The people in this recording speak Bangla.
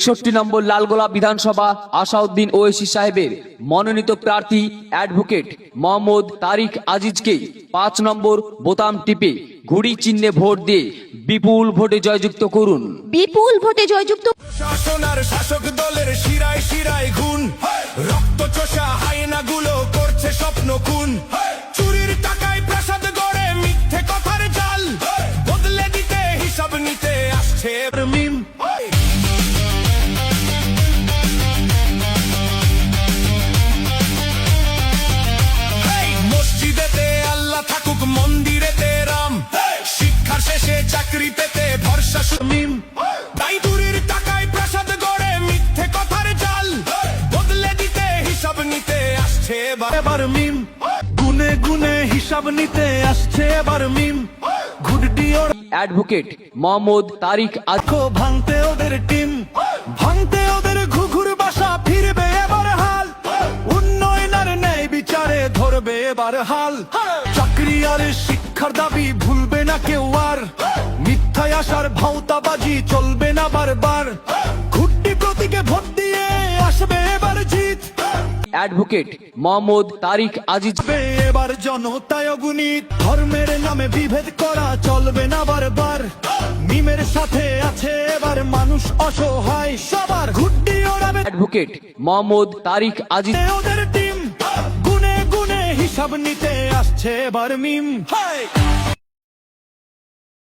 ৬৬ নম্বর লালগোলা বিধানসভা আসাউদ্দিন ওয়েসি সাহেবের মনোনীত প্রার্থী অ্যাডভোকেট মোহাম্মদ তারিক আজিজকে ৫ নম্বর বোতাম টিপে ঘুড়ি চিহ্নে ভোট দিয়ে বিপুল ভোটে জয়যুক্ত করুন। বিপুল ভোটে জয়যুক্ত শাসন আর শাসক দলের শিরায় শিরায় গুণ, রক্ত চোষা হায়নাগুলো করছে স্বপ্ন খুন। চুরির টাকায় প্রাসাদ গড়ে মিথ্যে কথার জাল, বদলে দিতে হিসাব নিতে আসছে মিম। মসজিদেতে আল্লাহ থাকুক, মন্দিরেতে রাম, শিক্ষার শেষে চাকরি পেতে ভরসা মিম। তাই চুরির টাকায় প্রাসাদ গড়ে মিথ্যে কথার জাল, বদলে দিতে হিসাব নিতে আসছে এবার মিম। গুনে গুনে হিসাব নিতে আসছে এবার মিম। ঘুড্ডি ওর অ্যাডভোকেট মোহাম্মদ তারিক আজকে ভাঙতে ওদের টিম, ভাঙতে ওদের ঘুঘুর বাসা, ফিরবে এবার হাল। উন্নয়নের ন্যায় বিচারে ধরবে এবার হাল। চাকরি আর শিক্ষার দাবি ভুলবে না কেউ আর, মিথ্যায় আসার ভাওতাবাজি চলবে না বারবার। ঘুড্ডি প্রতীকে ভোট দিয়ে আসবে এবার জিত। অ্যাডভোকেট মোহাম্মদ তারিক আজিজ এবার জনতায় অগণিত, ধর্মের নামে বিভেদ করা চলবে না বারবার। মিমের সাথে আছে এবার মানুষ অসহায় সবার। ঘুড্ডি ওড়াবে অ্যাডভোকেট মোহাম্মদ তারিক আজিজ ওদের টিম, গুনে গুনে হিসাব নিতে আসছে এবার মিম।